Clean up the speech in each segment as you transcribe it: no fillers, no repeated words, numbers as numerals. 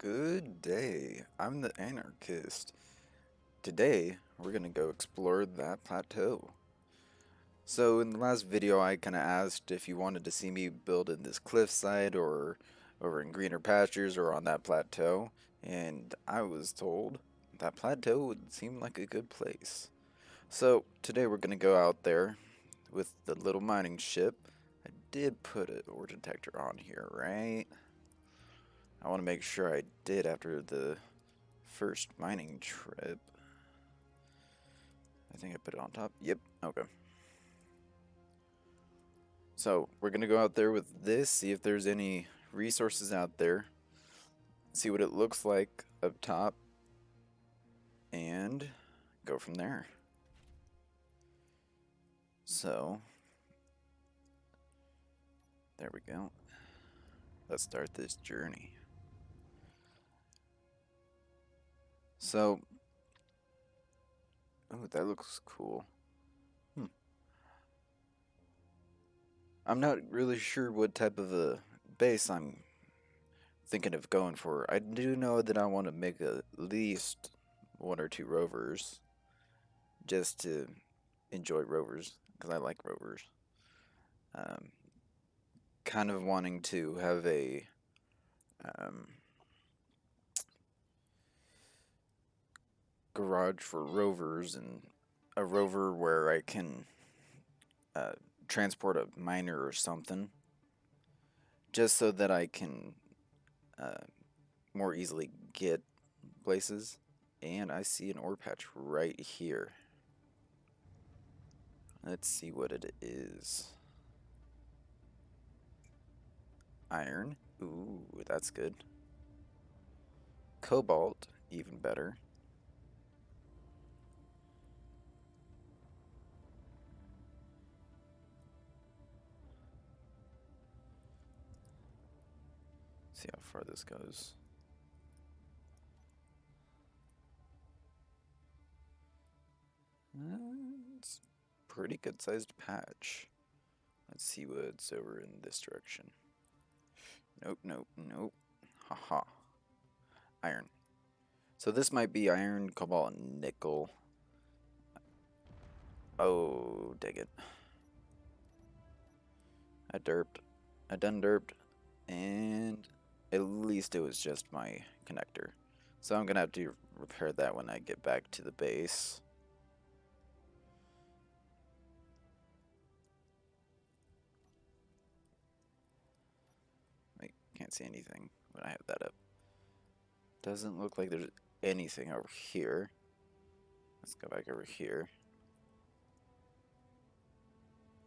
Good day, I'm the Anarchist. Today, we're gonna go explore that plateau. So in the last video, I kinda asked if you wanted to see me build in this cliffside or over in greener pastures or on that plateau, and I was told that plateau would seem like a good place. So today we're gonna go out there with the little mining ship. I did put an ore detector on here, right? I want to make sure I did after the first mining trip. I think I put it on top. Yep, okay. So, we're going to go out there with this, see if there's any resources out there, see what it looks like up top, and go from there. So, there we go. Let's start this journey. So, oh, that looks cool. I'm not really sure what type of a base I'm thinking of going for. I do know that I want to make at least one or two rovers just to enjoy rovers because I like rovers. Um, Kind of wanting to have a um, garage for rovers and a rover where I can uh, transport a miner or something just so that I can uh, more easily get places. And I see an ore patch right here. Let's see what it is. Iron. Ooh, that's good. Cobalt, even better. See how far this goes. It's a pretty good sized patch. Let's see what's over in this direction. Nope, nope, nope. Haha. Iron. So this might be iron, cobalt, and nickel. Oh, dig it. I derped. I done derped. And at least it was just my connector. So I'm gonna have to repair that when I get back to the base. Wait, can't see anything when I have that up. Doesn't look like there's anything over here. Let's go back over here.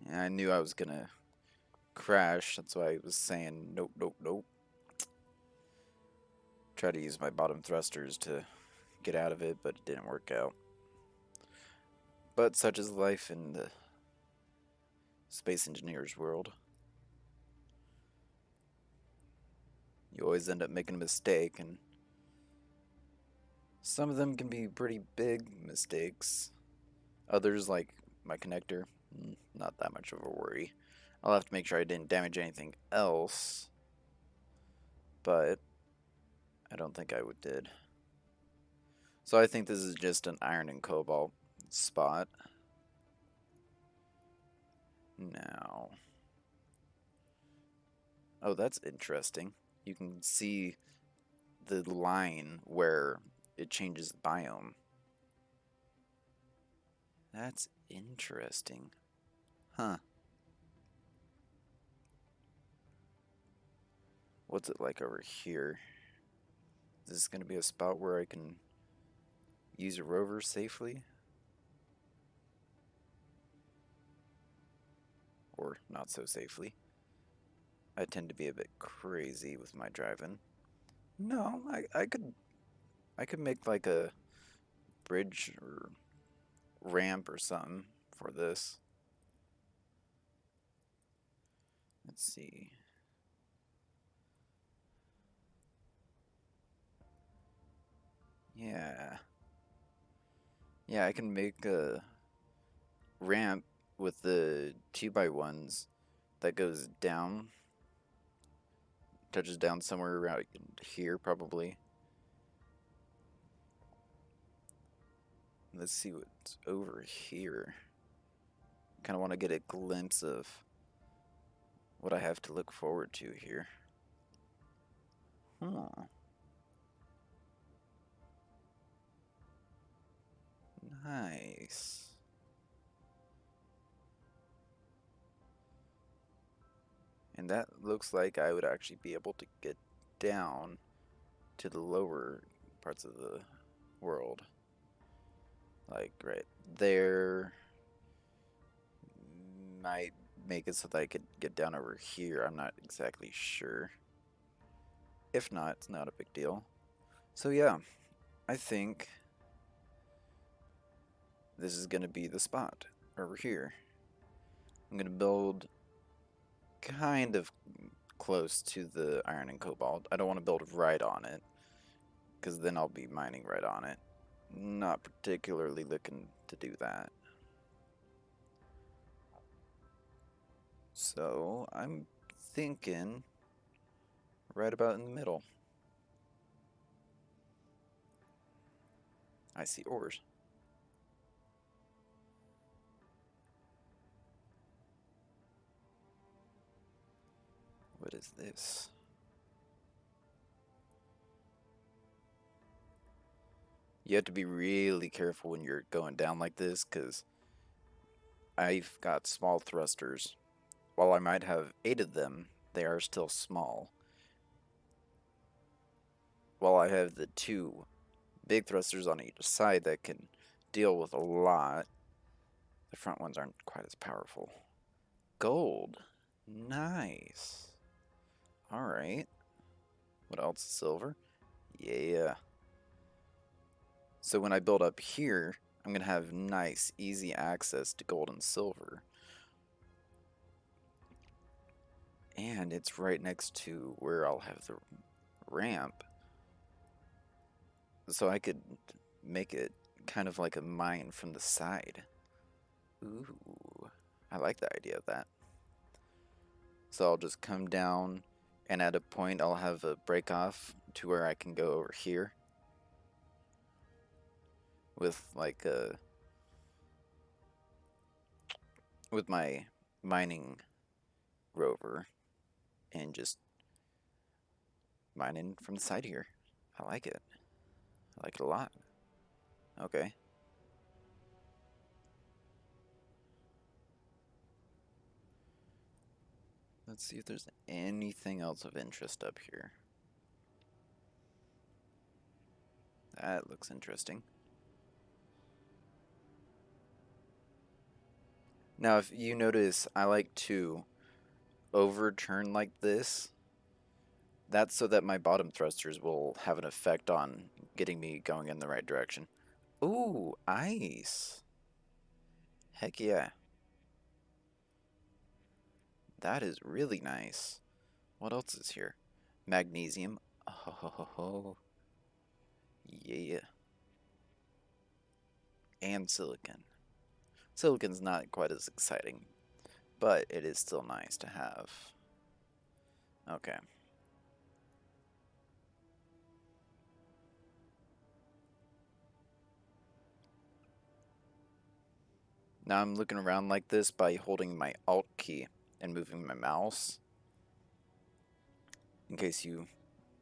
Yeah, I knew I was gonna crash. That's why I was saying nope, nope, nope. Try to use my bottom thrusters to get out of it, but it didn't work out. But such is life in the space engineer's world. You always end up making a mistake, and some of them can be pretty big mistakes. Others, like my connector, not that much of a worry. I'll have to make sure I didn't damage anything else, but I don't think I did. So I think this is just an iron and cobalt spot. Now, oh, that's interesting. You can see the line where it changes the biome. That's interesting. Huh. What's it like over here? Is this going to be a spot where I can use a rover safely? Or not so safely? I tend to be a bit crazy with my driving. No, I could make like a bridge or ramp or something for this. Let's see. Yeah. Yeah, I can make a ramp with the 2x1s that goes down, touches down somewhere around here probably, Let's see what's over here. Kind of want to get a glimpse of what I have to look forward to here. Huh. Nice. And that looks like I would actually be able to get down to the lower parts of the world. Like right there. Might make it so that I could get down over here. I'm not exactly sure. If not, it's not a big deal. So yeah, I think this is going to be the spot over here. I'm going to build kind of close to the iron and cobalt. I don't want to build right on it, because then I'll be mining right on it. Not particularly looking to do that. So I'm thinking right about in the middle. I see ores. What is this? You have to be really careful when you're going down like this, because I've got small thrusters. While I might have 8 of them, they are still small. While I have the 2 big thrusters on each side that can deal with a lot, the front ones aren't quite as powerful. Gold. Nice. Alright. What else? Silver? Yeah. So when I build up here, I'm going to have nice, easy access to gold and silver. And it's right next to where I'll have the ramp. So I could make it kind of like a mine from the side. Ooh, I like the idea of that. So I'll just come down, and at a point I'll have a break off to where I can go over here with like a with my mining rover and just mining from the side here. I like it. I like it a lot. Okay. Let's see if there's anything else of interest up here. That looks interesting. Now, if you notice, I like to overturn like this. That's so that my bottom thrusters will have an effect on getting me going in the right direction. Ooh, ice. Heck yeah. That is really nice. What else is here? Magnesium. Oh, yeah. And silicon. Silicon's not quite as exciting, but it is still nice to have. Okay. Now I'm looking around like this by holding my Alt key and moving my mouse. In case you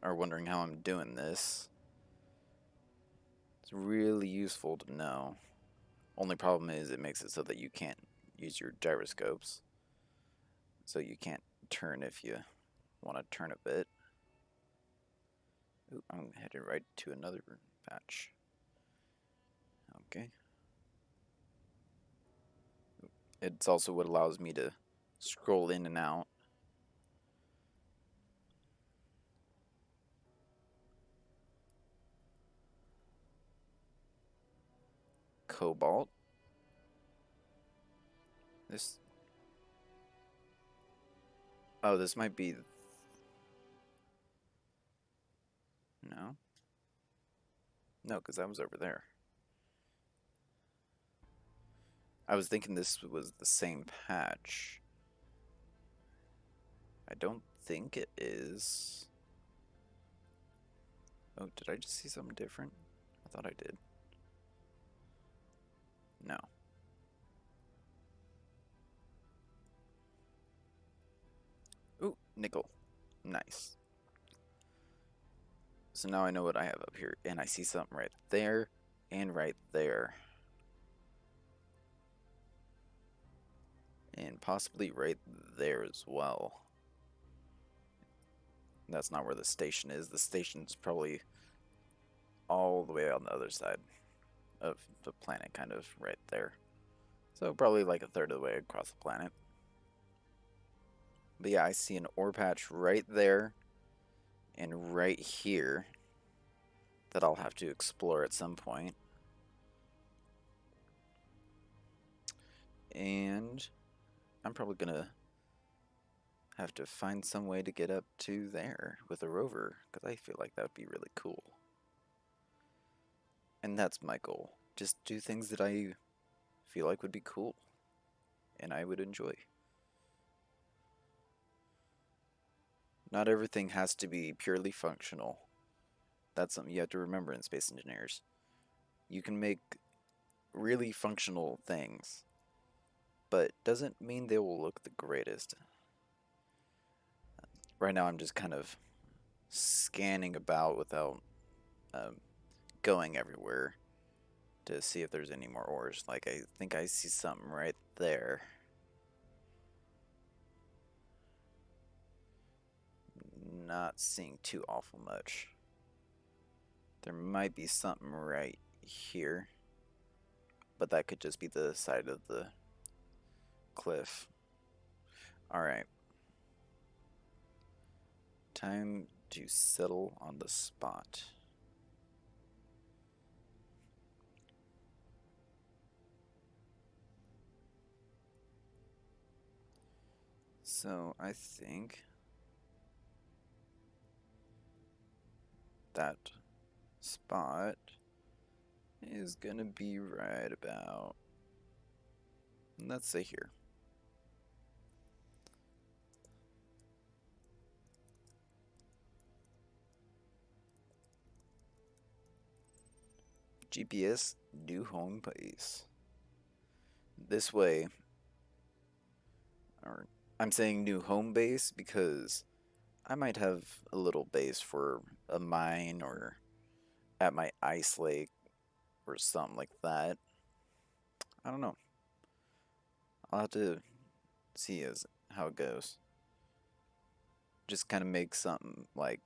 are wondering how I'm doing this. It's really useful to know. Only problem is it makes it so that you can't use your gyroscopes. So you can't turn if you want to turn a bit. Ooh, I'm headed right to another patch. Okay. It's also what allows me to scroll in and out. Cobalt. This. Oh, this might be. No. No, because that was over there. I was thinking this was the same patch. I don't think it is. Oh, did I just see something different? I thought I did. No. Ooh, nickel. Nice. So now I know what I have up here, and I see something right there and right there. And possibly right there as well. That's not where the station is. The station's probably all the way on the other side of the planet, kind of right there. So probably like a third of the way across the planet. But yeah, I see an ore patch right there and right here that I'll have to explore at some point. And I'm probably gonna have to find some way to get up to there with a rover, because I feel like that would be really cool. And that's my goal. Just do things that I feel like would be cool and I would enjoy. Not everything has to be purely functional. That's something you have to remember in Space Engineers. You can make really functional things, but doesn't mean they will look the greatest. Right now I'm just kind of scanning about without um, going everywhere to see if there's any more ores. Like, I think I see something right there. Not seeing too awful much. There might be something right here, but that could just be the side of the cliff. Alright. Time to settle on the spot. So I think that spot is gonna be right about, let's say here. GPS new home base. This way, or I'm saying new home base because I might have a little base for a mine or at my ice lake or something like that. I don't know. I'll have to see as how it goes. Just kind of make something like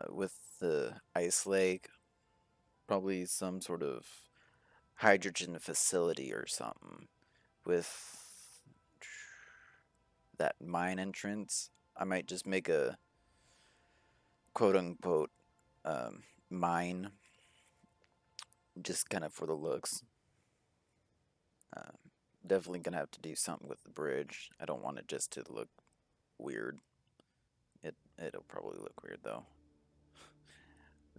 with the ice lake, probably some sort of hydrogen facility or something with that mine entrance. I might just make a quote unquote mine just kind of for the looks. Uh, Definitely gonna have to do something with the bridge. I don't want it just to look weird. It'll probably look weird though.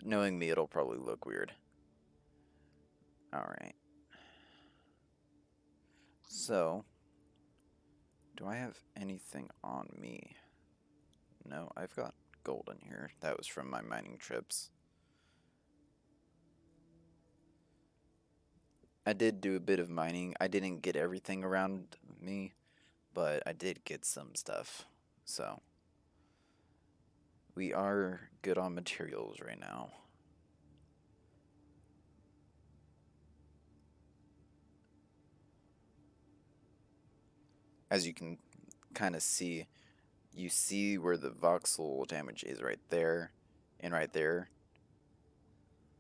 Knowing me, it'll probably look weird. Alright. So, do I have anything on me? No, I've got gold in here. That was from my mining trips. I did do a bit of mining. I didn't get everything around me, but I did get some stuff. So, we are good on materials right now. As you can kind of see, you see where the voxel damage is right there and right there.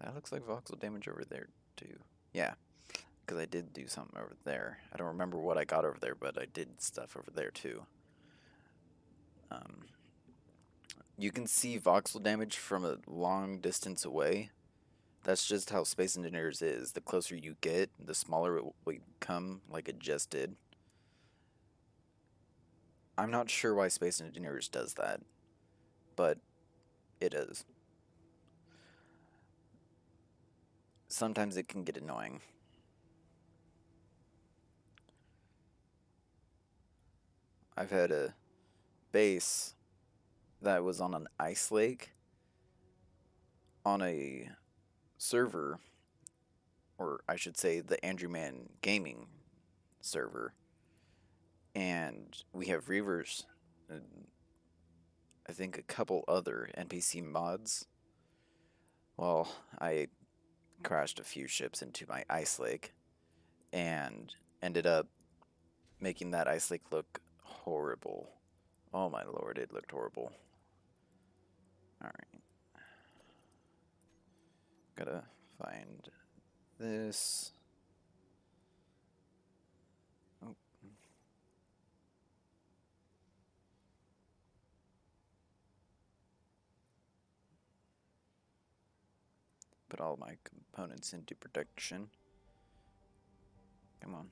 That looks like voxel damage over there too. Yeah, because I did do something over there. I don't remember what I got over there, but I did stuff over there too. You can see voxel damage from a long distance away. That's just how Space Engineers is. The closer you get, the smaller it will become, like it just did. I'm not sure why Space Engineers does that, but it is. Sometimes it can get annoying. I've had a base that was on an ice lake on a server or I should say the Andrew Man Gaming server, and we have Reavers, and I think a couple other NPC mods. Well, I crashed a few ships into my ice lake and ended up making that ice lake look horrible. Oh my lord, it looked horrible. Alright. Gotta find this. Oh. Put all my components into production. Come on.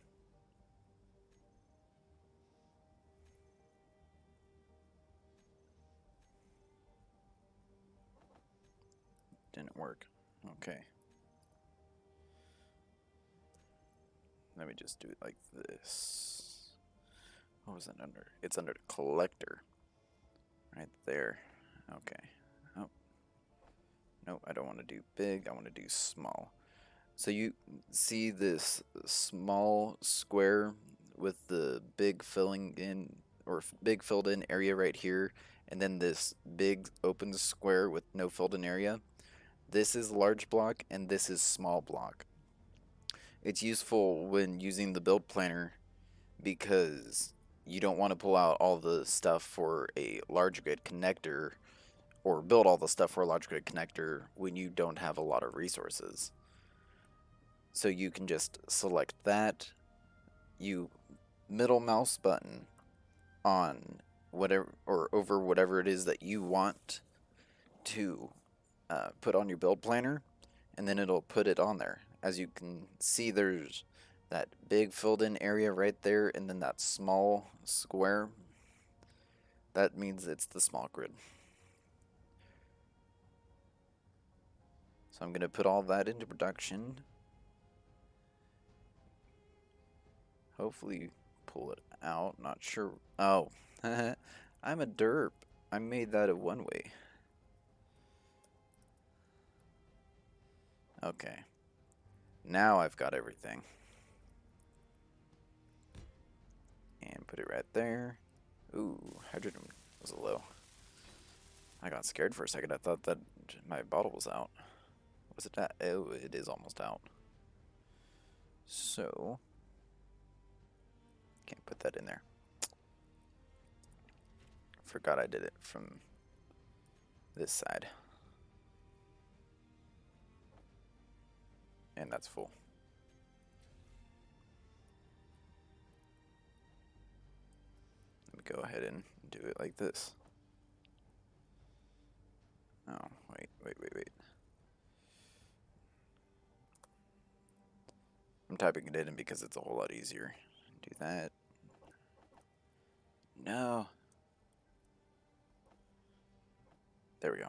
Didn't work. Okay. Let me just do it like this. What was it under? It's under the collector. Right there. Okay. Oh. No, I don't want to do big. I want to do small. So you see this small square with the big filling in, or big filled in area right here, and then this big open square with no filled in area. This is large block and this is small block. It's useful when using the build planner because you don't want to pull out all the stuff for a large grid connector or build all the stuff for a large grid connector when you don't have a lot of resources. So you can just select that, you middle mouse button on whatever or over whatever it is that you want to put on your build planner, and then it'll put it on there. As you can see, there's that big filled in area right there, and then that small square. That means it's the small grid. So I'm going to put all that into production. Hopefully pull it out. Not sure. Oh, I'm a derp. I made that a one way. Okay. Now I've got everything. And put it right there. Ooh, hydrogen was low. I got scared for a second. I thought that my bottle was out. Was it that? Oh, it is almost out. So, can't put that in there. Forgot I did it from this side. And that's full. Let me go ahead and do it like this. Oh, wait. I'm typing it in because it's a whole lot easier. Do that. No. There we go.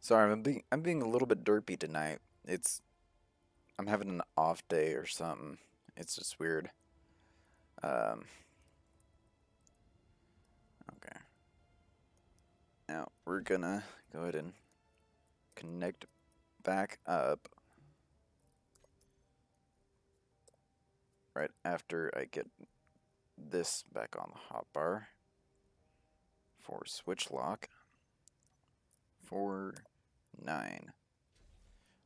Sorry, I'm being a little bit derpy tonight. I'm having an off day or something. It's just weird. Okay. Now we're gonna go ahead and connect back up right after I get this back on the hotbar for switch lock. 4, 9.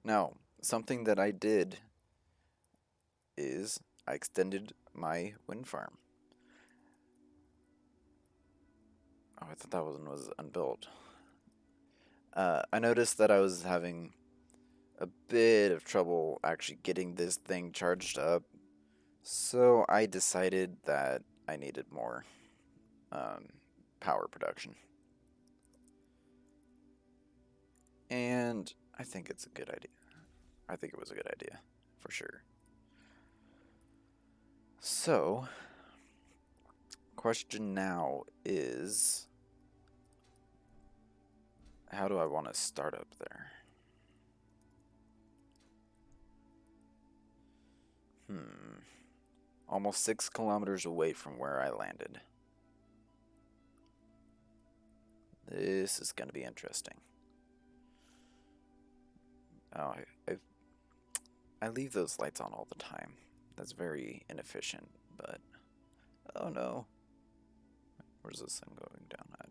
Now, something that I did is I extended my wind farm. Oh, I thought that one was unbuilt. I noticed that I was having a bit of trouble actually getting this thing charged up, so I decided that I needed more power production. And I think it's a good idea. I think it was a good idea, for sure. So, question now is, how do I want to start up there? Almost 6 kilometers away from where I landed. This is going to be interesting. Oh, I leave those lights on all the time. That's very inefficient, but oh no. Where's this thing going down at?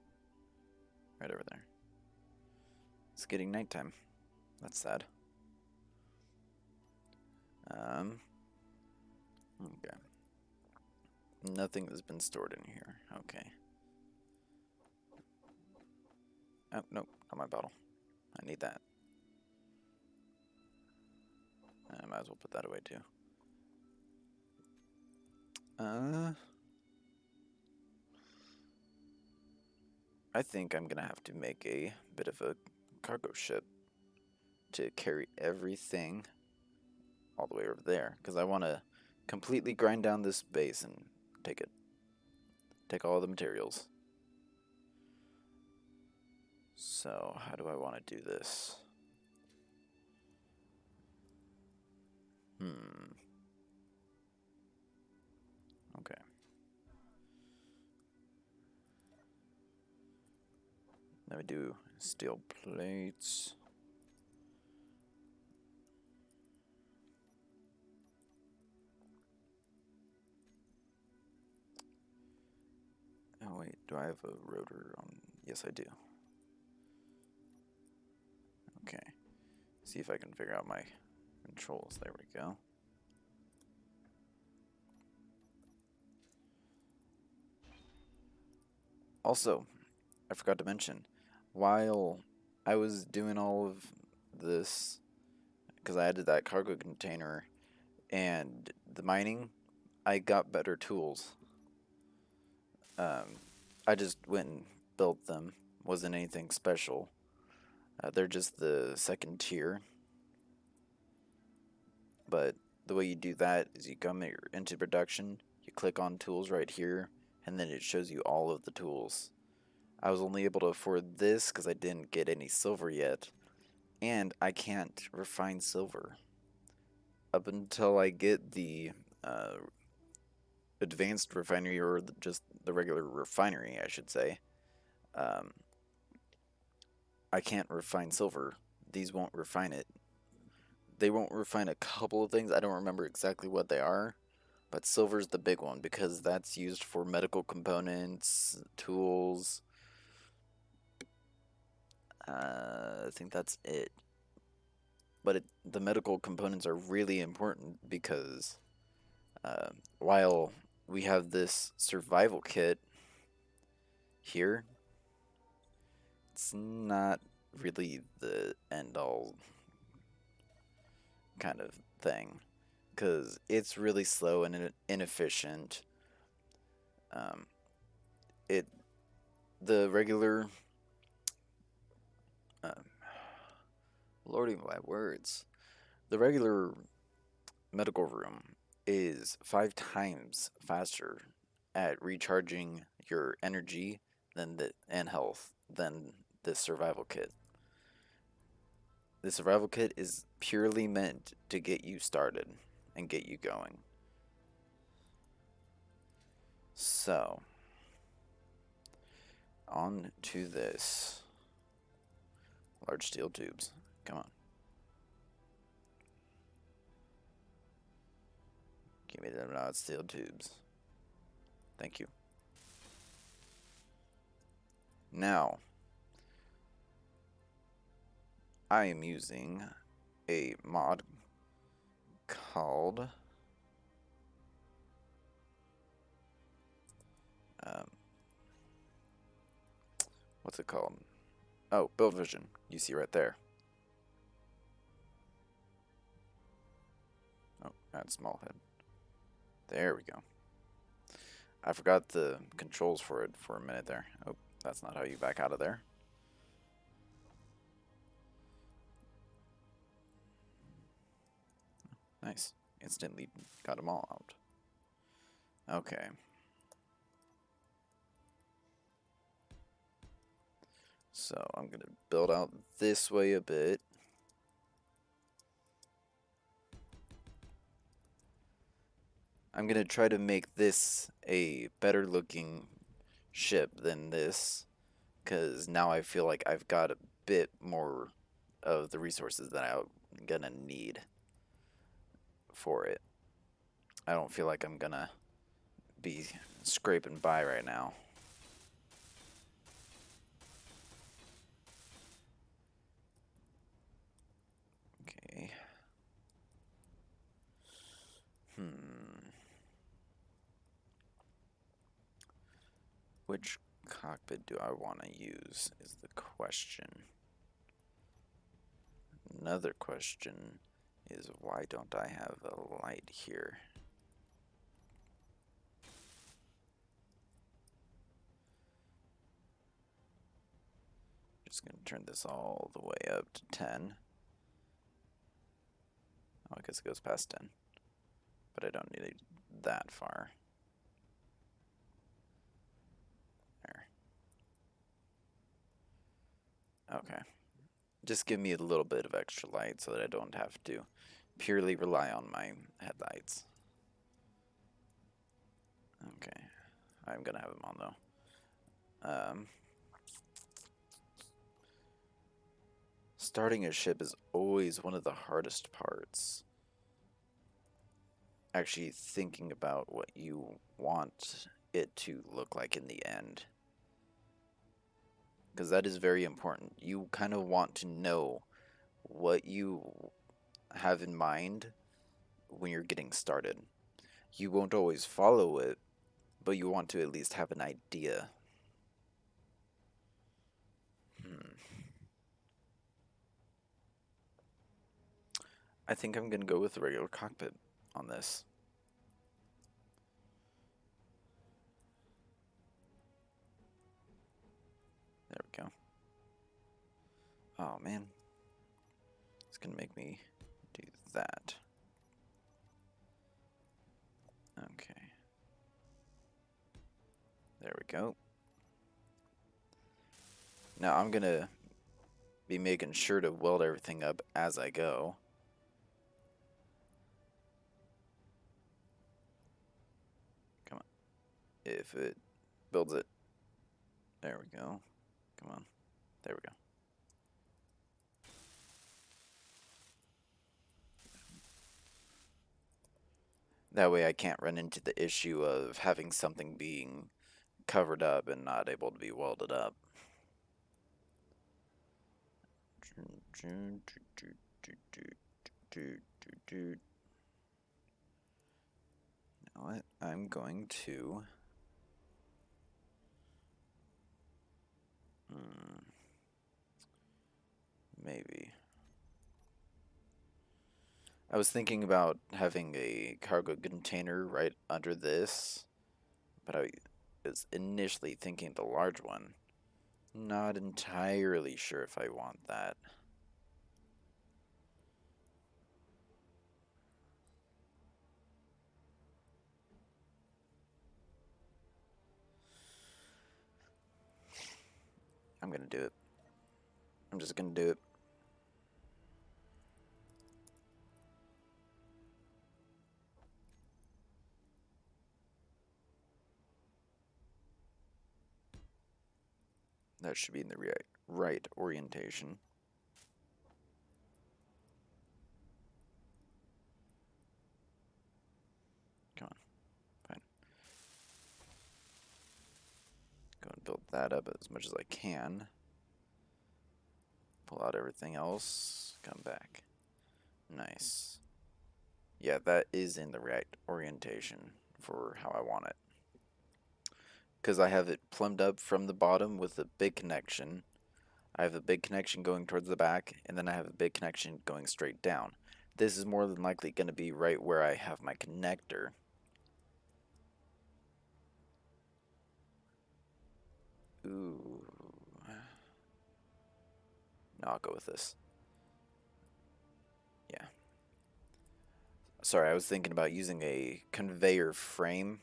Right over there. It's getting nighttime. That's sad. Okay. Nothing has been stored in here. Okay. Oh, nope, not my bottle. I need that. I might as well put that away too. I think I'm gonna have to make a bit of a cargo ship to carry everything all the way over there, because I want to completely grind down this base and take it. Take all the materials. So, how do I want to do this? Okay. Let me do steel plates. Oh wait, do I have a rotor on? Yes, I do. Okay. See if I can figure out my controls. There we go. Also, I forgot to mention, while I was doing all of this, because I added that cargo container and the mining, I got better tools. I just went and built them. Wasn't anything special. They're just the second tier. But the way you do that is you come into production, you click on tools right here, and then it shows you all of the tools. I was only able to afford this because I didn't get any silver yet, and I can't refine silver. Up until I get the advanced refinery, or just the regular refinery, I should say, um, I can't refine silver. These won't refine it. They won't refine a couple of things. I don't remember exactly what they are, but silver's the big one because that's used for medical components, tools. I think that's it. But the medical components are really important because while we have this survival kit here, it's not really the end all kind of thing because it's really slow and inefficient. Um, it the regular lordy my words, the regular medical room is 5 times faster at recharging your energy and health than this survival kit. The survival kit is purely meant to get you started and get you going. So, on to this. Large steel tubes. Come on. Give me them large steel tubes. Thank you. Now, I am using a mod called what's it called? Oh, Build Vision. You see right there. Oh, add small head. There we go. I forgot the controls for it for a minute there. Oh, that's not how you back out of there. Nice. Instantly got them all out. Okay. So I'm going to build out this way a bit. I'm going to try to make this a better looking ship than this, because now I feel like I've got a bit more of the resources than gonna need for it. I don't feel like I'm gonna be scraping by right now. Okay. Which cockpit do I want to use is the question. Another question is, why don't I have a light here? Just gonna turn this all the way up to 10. Oh, I guess it goes past 10. But I don't need it that far. There. Okay. Just give me a little bit of extra light so that I don't have to purely rely on my headlights. Okay. I'm gonna have them on though. Starting a ship is always one of the hardest parts. Actually thinking about what you want it to look like in the end. Because that is very important. You kind of want to know what you have in mind when you're getting started. You won't always follow it, but you want to at least have an idea. I think I'm gonna go with the regular cockpit on this. There we go. Oh man, it's gonna make me do that. Okay. There we go. Now I'm gonna be making sure to weld everything up as I go. Come on. If it builds it. There we go. Come on. There we go. That way I can't run into the issue of having something being covered up and not able to be welded up. You know what? I'm going to... maybe. I was thinking about having a cargo container right under this, but I was initially thinking the large one. Not entirely sure if I want that. I'm gonna do it. I'm just gonna do it. That should be in the right orientation. Come on. Fine. Go and build that up as much as I can. Pull out everything else. Come back. Nice. Yeah, that is in the right orientation for how I want it. Because I have it plumbed up from the bottom with a big connection. I have a big connection going towards the back, and then I have a big connection going straight down. This is more than likely going to be right where I have my connector. Ooh. No, I'll go with this. Yeah. Sorry, I was thinking about using a conveyor frame.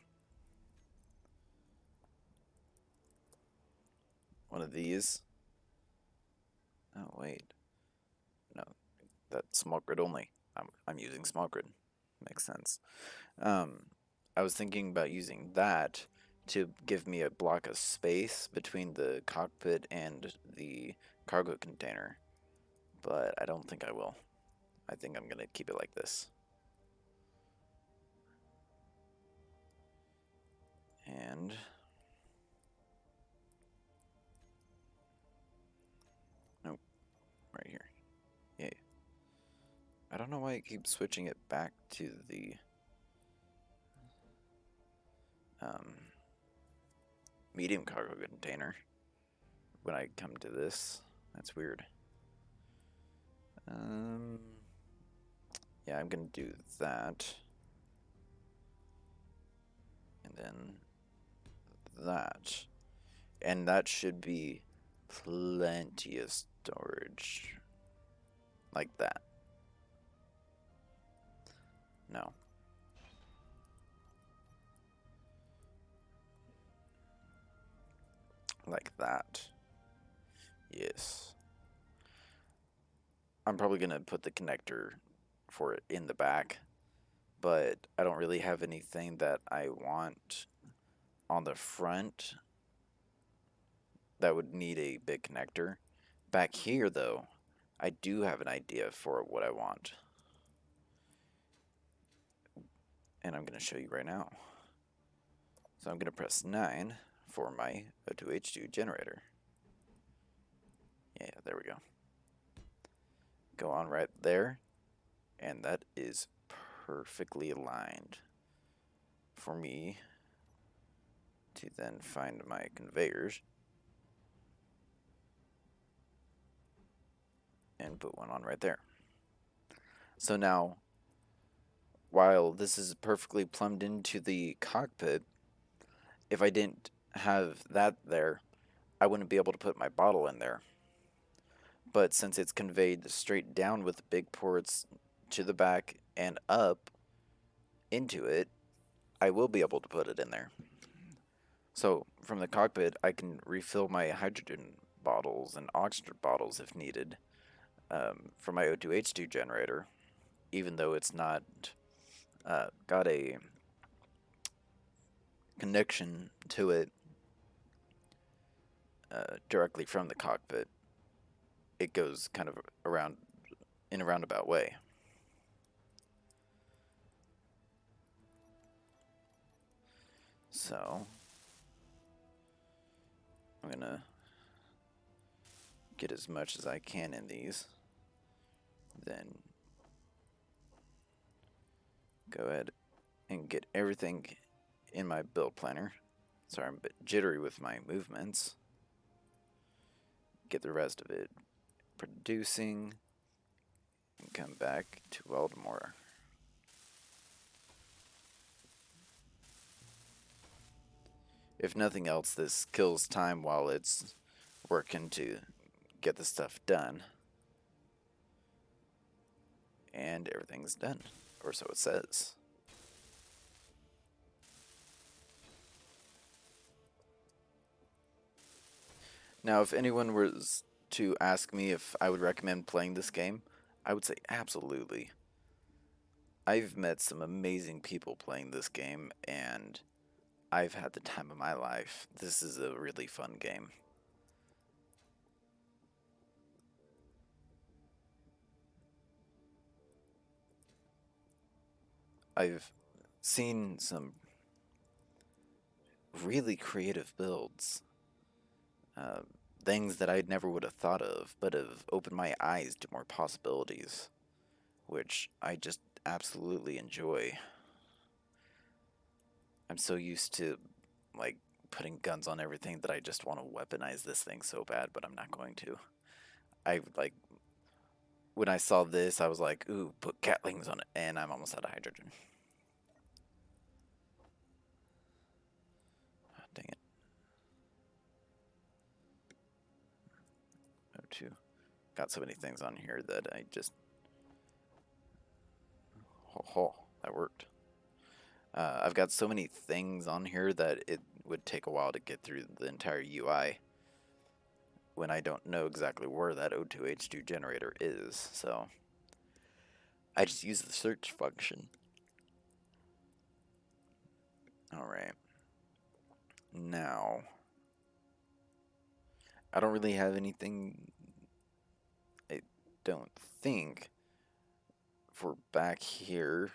One of these. Oh, wait. No, that's small grid only. I'm using small grid. Makes sense. I was thinking about using that to give me a block of space between the cockpit and the cargo container, but I don't think I will. I think I'm gonna keep it like this. And nope, right here. Yeah. I don't know why it keeps switching it back to the um, medium cargo container when I come to this. That's weird. Um, yeah, I'm gonna do that. And then that. And that should be plenty of storage. Like that. No. Like that. Yes. I'm probably gonna put the connector for it in the back, but I don't really have anything that I want on the front that would need a big connector. Back here, though, I do have an idea for what I want. And I'm going to show you right now. So I'm going to press 9 for my O2H2 generator. Yeah, there we go. Go on right there. And that is perfectly aligned for me to then find my conveyors and put one on right there. So now, while this is perfectly plumbed into the cockpit, if I didn't have that there, I wouldn't be able to put my bottle in there. But since it's conveyed straight down with the big ports to the back and up into it, I will be able to put it in there. So from the cockpit, I can refill my hydrogen bottles and oxygen bottles if needed for my O2H2 generator, even though it's not got a connection to it directly from the cockpit. It goes kind of around in a roundabout way. So I'm gonna get as much as I can in these, then go ahead and get everything in my build planner. Sorry, I'm a bit jittery with my movements. Get the rest of it producing and come back to weld more. If nothing else, this kills time while it's working to get the stuff done. And everything's done, or so it says. Now, if anyone was to ask me if I would recommend playing this game, I would say absolutely. I've met some amazing people playing this game, and I've had the time of my life. This is a really fun game. I've seen some really creative builds, uh, things that I never would have thought of, but have opened my eyes to more possibilities, which I just absolutely enjoy. I'm so used to, like, putting guns on everything that I just want to weaponize this thing so bad, but I'm not going to. I, like, when I saw this, I was like, ooh, put Catlings on it, and I'm almost out of hydrogen. Oh, dang it. O2. Got so many things on here that I just... Oh, that worked. I've got so many things on here that it would take a while to get through the entire UI when I don't know exactly where that O2H2 generator is, so I just use the search function. Alright. Now, I don't really have anything, I don't think, for back here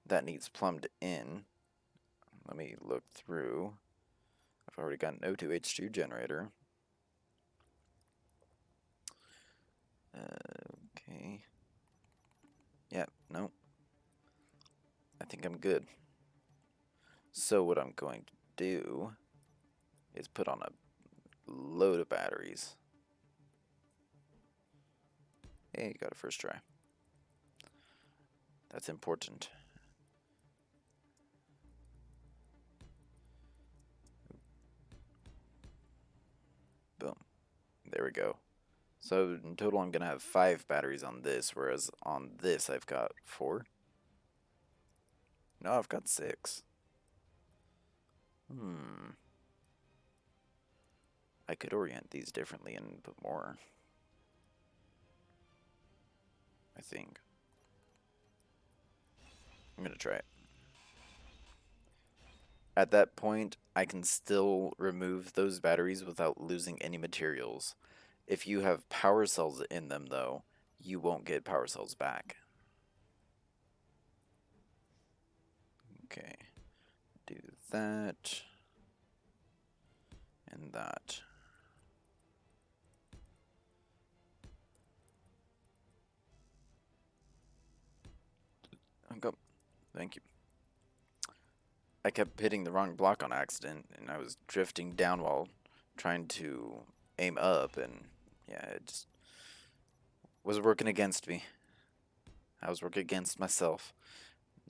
that needs plumbed in. Let me look through. I've already got an O2H2 generator. Okay. Yeah, no. I think I'm good. So what I'm going to do is put on a load of batteries. Hey, got a first try. That's important. Boom. There we go. So in total I'm going to have 5 batteries on this, whereas on this I've got 4. No, I've got 6. I could orient these differently and put more, I think. I'm going to try it. At that point, I can still remove those batteries without losing any materials. If you have power cells in them, though, you won't get power cells back. Okay, do that and that. Go. Thank you. I kept hitting the wrong block on accident, and I was drifting down while trying to aim up, and yeah, it just was working against me. I was working against myself.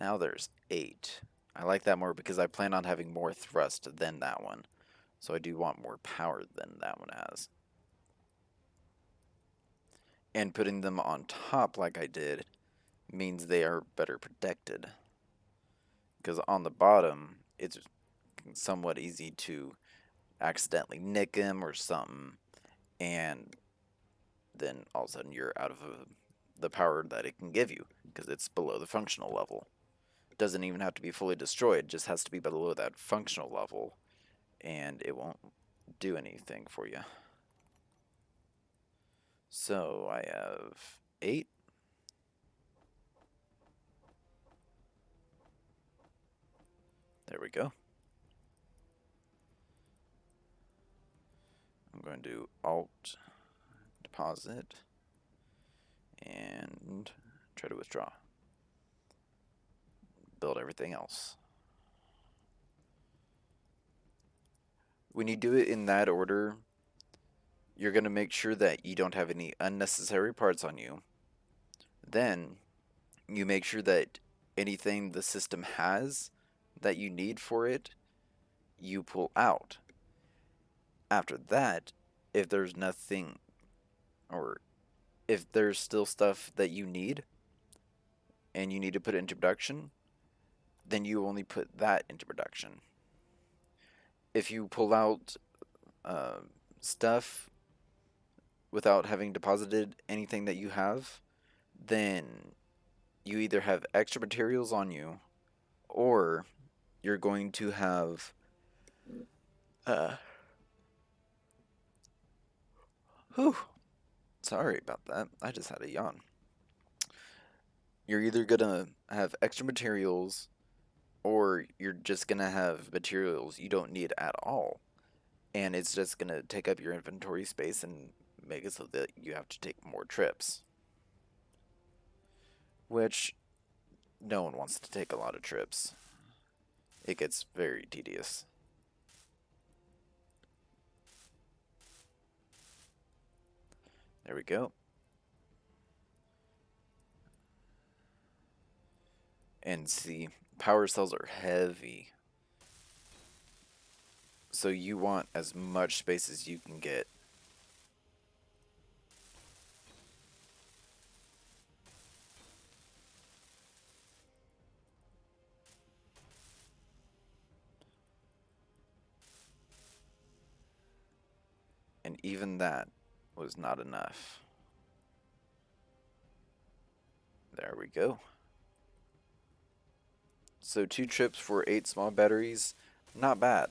Now there's 8. I like that more because I plan on having more thrust than that one. So I do want more power than that one has. And putting them on top like I did means they are better protected. Because on the bottom, it's somewhat easy to accidentally nick them or something. And then all of a sudden you're out of the power that it can give you. Because it's below the functional level. It doesn't even have to be fully destroyed. It just has to be below that functional level. And it won't do anything for you. So I have 8. There we go. I'm going to do Alt deposit and try to withdraw. Build everything else. When you do it in that order, you're going to make sure that you don't have any unnecessary parts on you. Then you make sure that anything the system has that you need for it, you pull out. After that, if there's nothing, or if there's still stuff that you need and you need to put it into production, then you only put that into production. If you pull out stuff without having deposited anything that you have, then you either have extra materials on you, or you're going to have whew, sorry about that. I just had a yawn. You're either gonna have extra materials, or you're just gonna have materials you don't need at all, and it's just gonna take up your inventory space and make it so that you have to take more trips. Which no one wants to take a lot of trips. It gets very tedious. There we go. And see, power cells are heavy. So you want as much space as you can get. And even that was not enough. There we go. So 2 trips for 8 small batteries, not bad.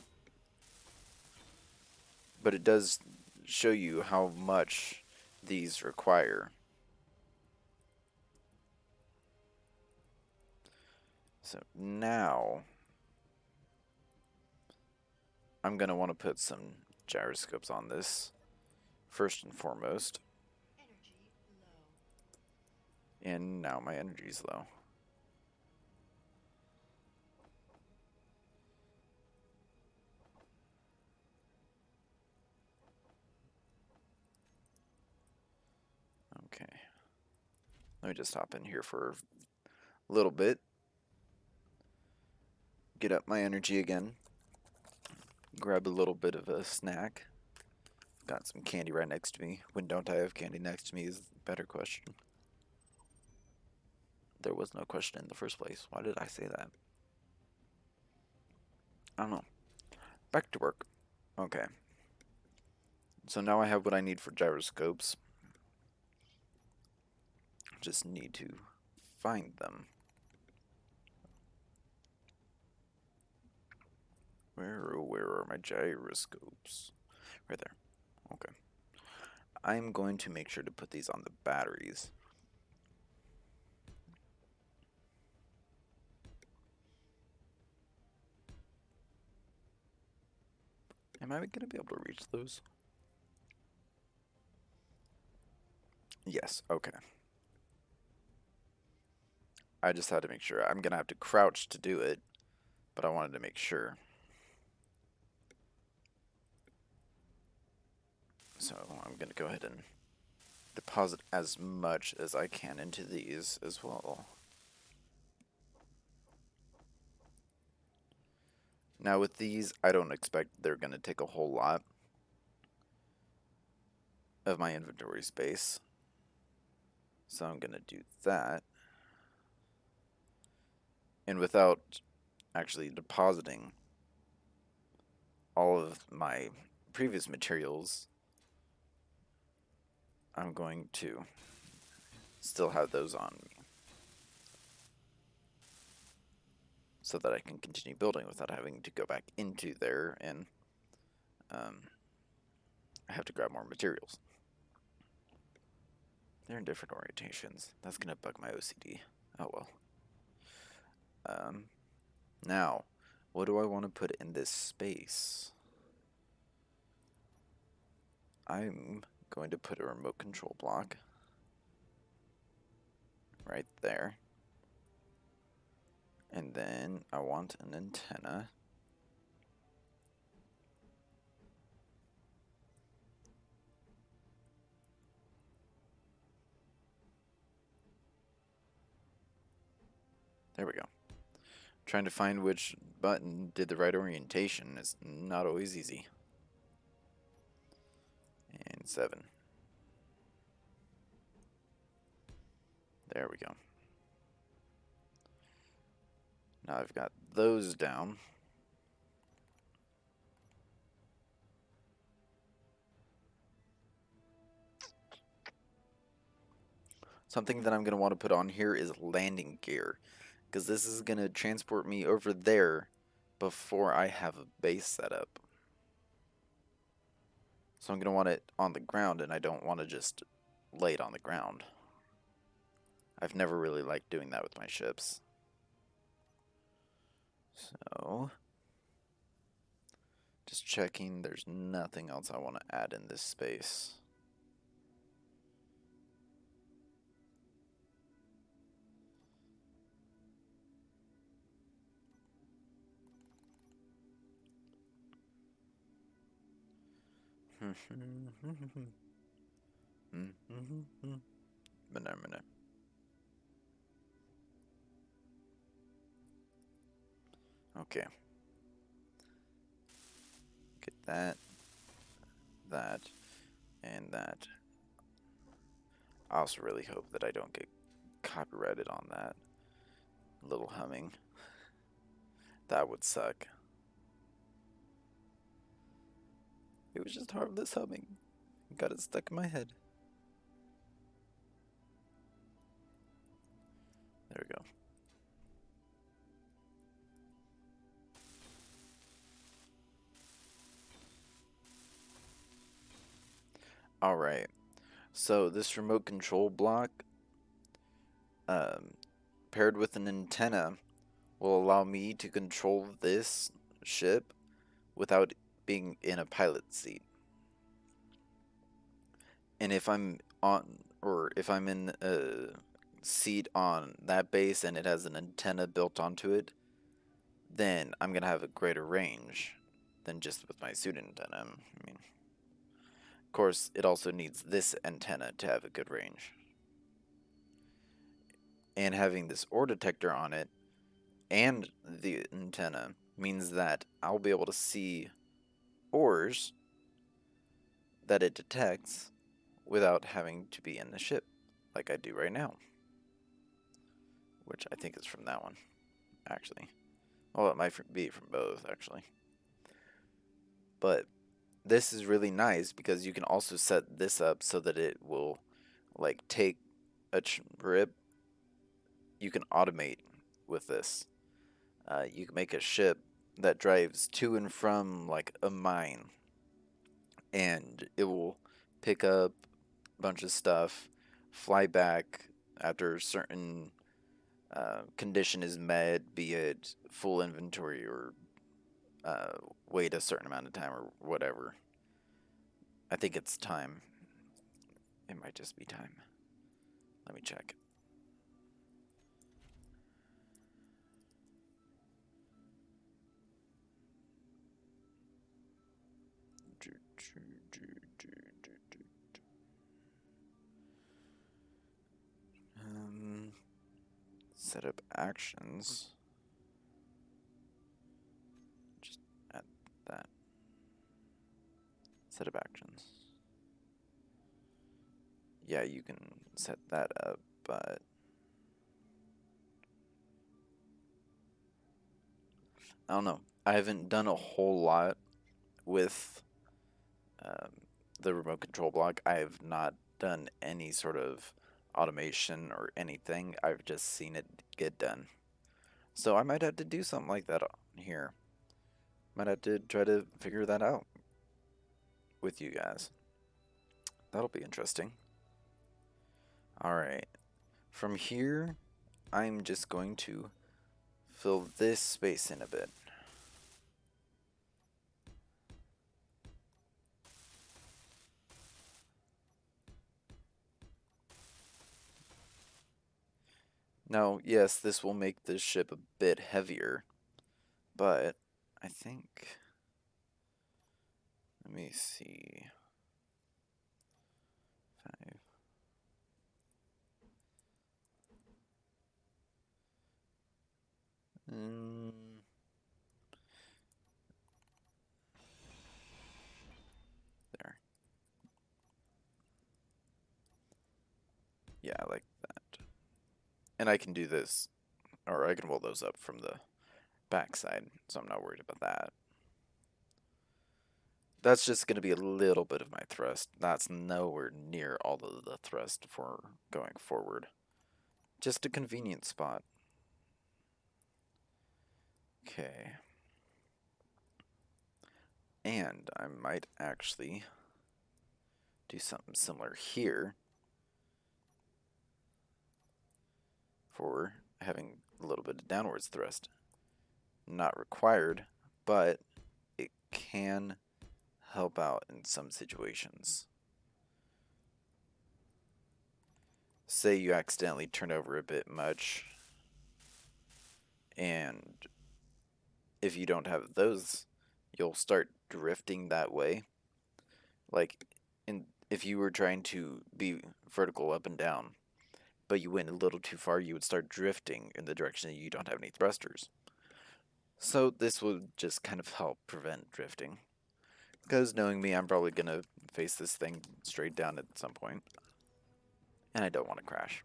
But it does show you how much these require. So now I'm going to want to put some gyroscopes on this first and foremost. And now my energy's low. Okay. Let me just hop in here for a little bit. Get up my energy again. Grab a little bit of a snack. Got some candy right next to me. When don't I have candy next to me is a better question. There was no question in the first place. Why did I say that? I don't know. Back to work. Okay. So now I have what I need for gyroscopes. Just need to find them. Where are my gyroscopes? Right there. Okay. I'm going to make sure to put these on the batteries. Am I going to be able to reach those? Yes, okay. I just had to make sure. I'm going to have to crouch to do it, but I wanted to make sure. So I'm going to go ahead and deposit as much as I can into these as well. Now with these, I don't expect they're going to take a whole lot of my inventory space. So I'm going to do that. And without actually depositing all of my previous materials, I'm going to still have those on me so that I can continue building without having to go back into there and I have to grab more materials. They're in different orientations. That's going to bug my OCD. Oh well. Now, what do I want to put in this space? I'm going to put a remote control block right there. And then I want an antenna. There we go. Trying to find which button did the right orientation is not always easy. And 7. There we go. Now I've got those down. Something that I'm going to want to put on here is landing gear, because this is going to transport me over there before I have a base set up. So I'm going to want it on the ground, and I don't want to just lay it on the ground. I've never really liked doing that with my ships. So, just checking, there's nothing else I want to add in this space. Minute. Okay. Get that, and that. I also really hope that I don't get copyrighted on that little humming. That would suck. It was just harmless humming. Got it stuck in my head. There we go. Alright. So this remote control block, paired with an antenna, will allow me to control this ship without being in a pilot seat. And if I'm on, or if I'm in a seat on that base and it has an antenna built onto it, then I'm going to have a greater range than just with my suit antenna. I mean, of course, it also needs this antenna to have a good range. And having this ore detector on it and the antenna means that I'll be able to see ores that it detects without having to be in the ship, like I do right now. Which I think is from that one, actually. Well, it might be from both, actually. But this is really nice because you can also set this up so that it will, like, take a trip. You can automate with this. You can make a ship that drives to and from, like, a mine, and it will pick up a bunch of stuff, fly back after a certain condition is met, be it full inventory or uh, wait a certain amount of time or whatever. I think it's time. It might just be time. Let me check. Um, Set up actions. Just add that. Set up actions. Yeah, you can set that up, but I don't know. I haven't done a whole lot with um, the remote control block. I have not done any sort of automation or anything. I've just seen it get done. So I might have to do something like that on here. Might have to try to figure that out with you guys. That'll be interesting. Alright. From here, I'm just going to fill this space in a bit. Now, yes, this will make this ship a bit heavier, but I think... Let me see. 5. Mm, there. Yeah, I like that. And I can do this, or I can roll those up from the backside, so I'm not worried about that. That's just going to be a little bit of my thrust. That's nowhere near all of the thrust for going forward. Just a convenient spot. Okay. And I might actually do something similar here for having a little bit of downwards thrust. Not required, but it can help out in some situations. Say you accidentally turn over a bit much, and if you don't have those, you'll start drifting that way. Like, if you were trying to be vertical up and down, but you went a little too far, you would start drifting in the direction that you don't have any thrusters. So this would just kind of help prevent drifting. Because knowing me, I'm probably going to face this thing straight down at some point. And I don't want to crash.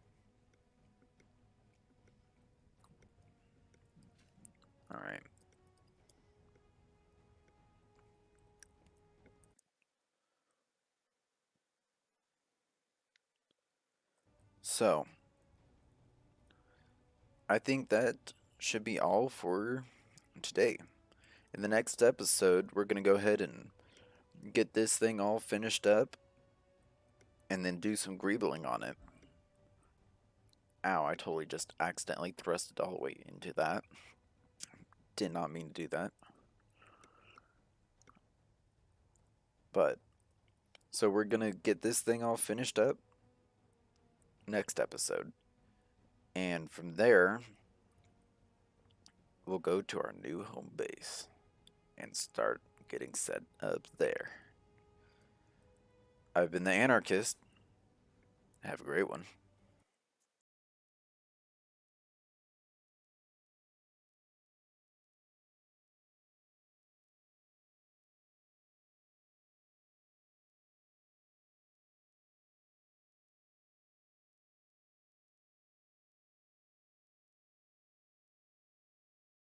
Alright. So, I think that should be all for today. In the next episode, we're going to go ahead and get this thing all finished up and then do some greebling on it. Ow, I totally just accidentally thrust it all the way into that. Did not mean to do that. But, so we're gonna get this thing all finished up next episode. And from there, we'll go to our new home base and start getting set up there. I've been the Anarchist. Have a great one.